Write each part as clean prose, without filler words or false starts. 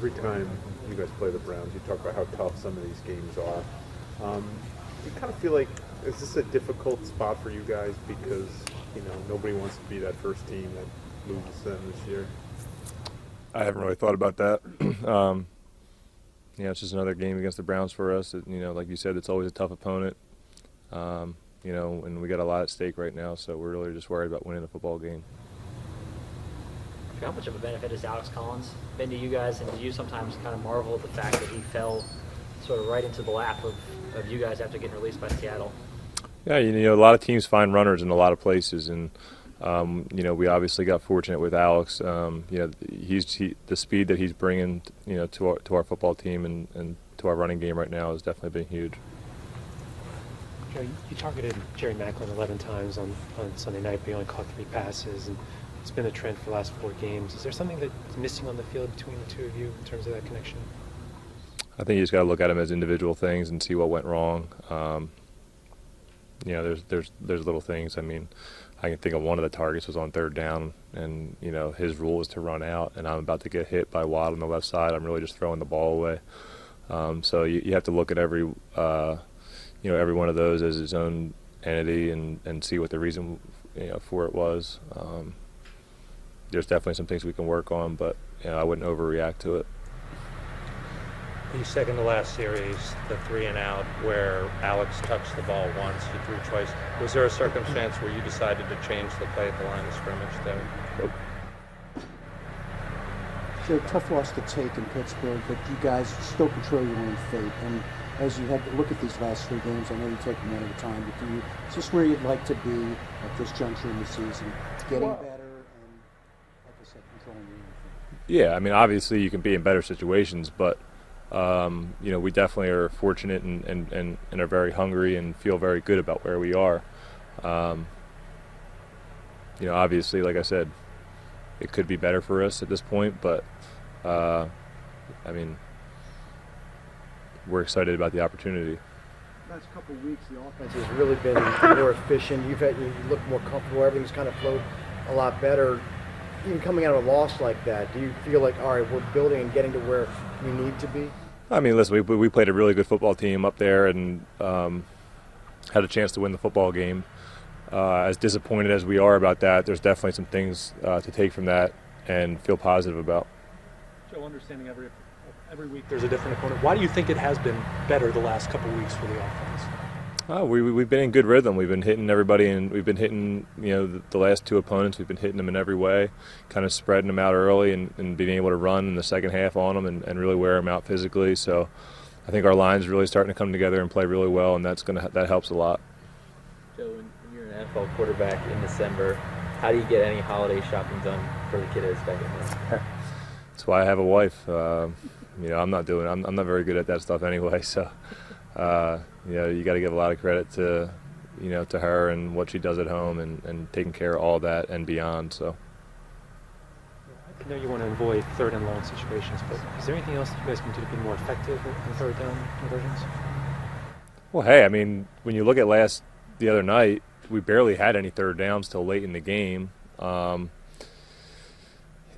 every time you guys play the Browns, you talk about how tough some of these games are. Do you kind of feel like, is this a difficult spot for you guys because, nobody wants to be that first team that loses them this year? I haven't really thought about that. It's just another game against the Browns for us. Like you said, it's always a tough opponent. And we got a lot at stake right now, so we're really just worried about winning the football game. How much of a benefit has Alex Collins been to you guys, and do you sometimes kind of marvel at the fact that he fell sort of right into the lap of you guys after getting released by Seattle? Yeah, a lot of teams find runners in a lot of places, and we obviously got fortunate with Alex. The speed that he's bringing, to our football team and to our running game right now has definitely been huge. Joe, you targeted Jeremy Maclin 11 times on Sunday night, but he only caught 3 passes, and it's been a trend for the last 4 games. Is there something that's missing on the field between the two of you in terms of that connection? I think you just got to look at them as individual things and see what went wrong. There's little things. I mean, I can think of one of the targets was on 3rd down, and his rule is to run out, and I'm about to get hit by Watt on the left side. I'm really just throwing the ball away. So you have to look at every one of those as its own entity and see what the reason for it was. There's definitely some things we can work on, but I wouldn't overreact to it. The second to last series, the 3 and out, where Alex touched the ball once, he threw twice. Was there a circumstance where you decided to change the play at the line of scrimmage there? Nope. It's a tough loss to take in Pittsburgh, but you guys still control your own fate. And as you have to look at these last 3 games, I know you take them one at a time, but is this where you'd like to be at this juncture in the season? Getting better and, like I said, controlling your own fate. Yeah, I mean, obviously you can be in better situations, but we definitely are fortunate and are very hungry and feel very good about where we are. Obviously, like I said, it could be better for us at this point, but we're excited about the opportunity. Last couple of weeks, the offense has really been more efficient. You look more comfortable. Everything's kind of flowed a lot better. Even coming out of a loss like that, do you feel like, all right, we're building and getting to where we need to be? I mean, listen, we played a really good football team up there and had a chance to win the football game. As disappointed as we are about that, there's definitely some things to take from that and feel positive about. Joe, understanding every week there's a different opponent. Why do you think it has been better the last couple of weeks for the offense? We've been in good rhythm. We've been hitting everybody, and we've been hitting the last 2 opponents. We've been hitting them in every way, kind of spreading them out early and being able to run in the second half on them and really wear them out physically. So I think our line's really starting to come together and play really well, and that helps a lot. Joe, when you're an NFL quarterback in December, how do you get any holiday shopping done for the kiddos back at home? That's why I have a wife. I'm not very good at that stuff anyway. So, you got to give a lot of credit to her and what she does at home and taking care of all that and beyond. So. I know you want to avoid 3rd and long situations, but is there anything else that you guys can do to be more effective in 3rd down conversions? Well, hey, I mean, when you look at the other night, we barely had any 3rd downs till late in the game. And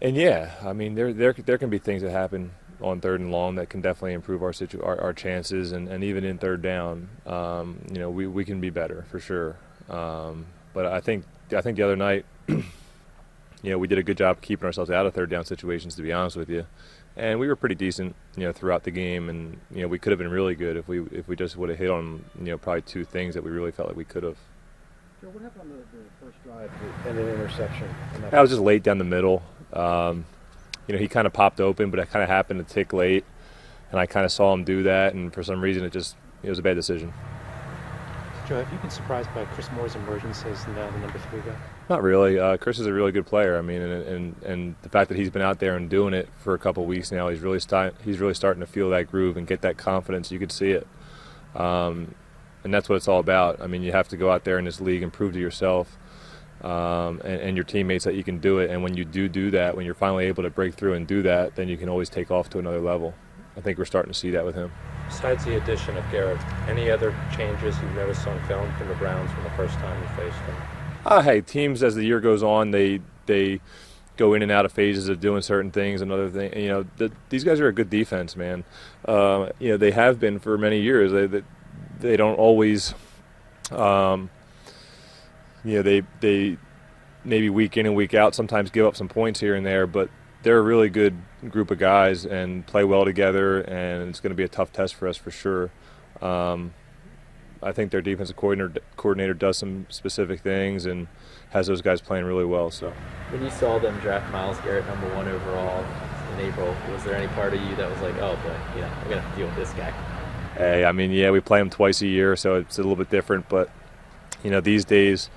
yeah, I mean, there can be things that happen on 3rd and long that can definitely improve our chances, and even in 3rd down, we can be better for sure. But I think the other night, we did a good job keeping ourselves out of 3rd down situations, to be honest with you, and we were pretty decent, throughout the game, and we could have been really good if we just would have hit on probably 2 things that we really felt like we could have. Joe, what happened on the first drive and an interception? I was just late down the middle. He kind of popped open, but it kind of happened to tick late, and I kind of saw him do that, and for some reason it was a bad decision. Joe, have you been surprised by Chris Moore's emergence as now the number 3 guy? Not really. Chris is a really good player. I mean, and the fact that he's been out there and doing it for a couple of weeks now, he's really starting to feel that groove and get that confidence. You could see it, and that's what it's all about. I mean, you have to go out there in this league and prove to yourself and your teammates that you can do it. And when you do that, when you're finally able to break through and do that, then you can always take off to another level. I think we're starting to see that with him. Besides the addition of Garrett, any other changes you've noticed on film from the Browns from the first time you faced them? Hey, teams as the year goes on, they go in and out of phases of doing certain things and other things. You know, these guys are a good defense, man. You know, they have been for many years. They don't always, you know, they maybe week in and week out sometimes give up some points here and there, but they're a really good group of guys and play well together, and it's going to be a tough test for us for sure. I think their defensive coordinator does some specific things and has those guys playing really well. So, when you saw them draft Myles Garrett #1 overall in April, was there any part of you that was like, oh boy, you know, we're gonna have to deal with this guy? Hey, I mean, yeah, we play them twice a year, so it's a little bit different. But you know, these days,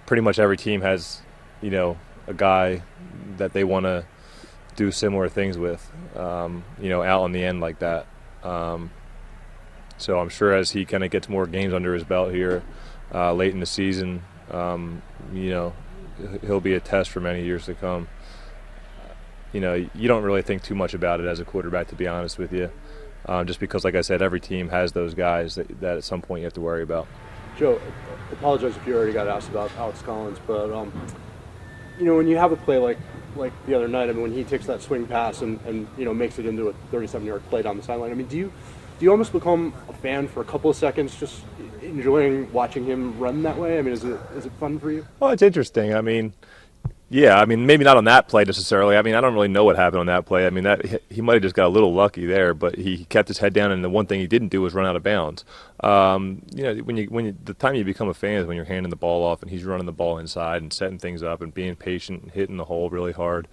pretty much every team has, you know, a guy that they want to do similar things with, you know, out on the end like that. So I'm sure as he kind of gets more games under his belt here late in the season, you know, he'll be a test for many years to come. You know, you don't really think too much about it as a quarterback, to be honest with you, just because, like I said, every team has those guys that at some point you have to worry about. Joe, I apologize if you already got asked about Alex Collins, but you know, when you have a play like the other night, I mean, when he takes that swing pass and you know, makes it into a 37-yard play down the sideline, I mean, do you almost become a fan for a couple of seconds, just enjoying watching him run that way? I mean, is it fun for you? Well, it's interesting. I mean, yeah, I mean, maybe not on that play necessarily. I mean, I don't really know what happened on that play. I mean, that he might have just got a little lucky there, but he kept his head down, and the one thing he didn't do was run out of bounds. You know, the time you become a fan is when you're handing the ball off and he's running the ball inside and setting things up and being patient and hitting the hole really hard.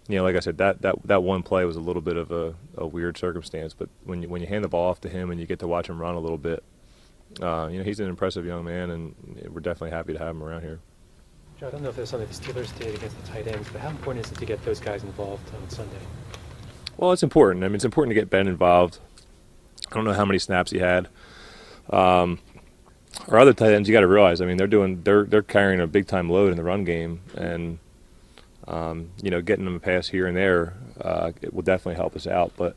You know, like I said, that one play was a little bit of a weird circumstance, but when you hand the ball off to him and you get to watch him run a little bit, you know, he's an impressive young man, and we're definitely happy to have him around here. Joe, I don't know if there's something the Steelers did against the tight ends, but how important is it to get those guys involved on Sunday? Well, it's important. I mean, it's important to get Ben involved. I don't know how many snaps he had. Our other tight ends, you got to realize, I mean, they're carrying a big time load in the run game, and you know, getting them a pass here and there, it will definitely help us out. But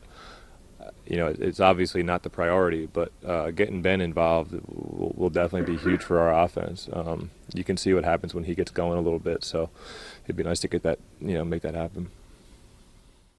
you know, it's obviously not the priority. But getting Ben involved will definitely be huge for our offense. You can see what happens when he gets going a little bit. So it'd be nice to get that, you know, make that happen.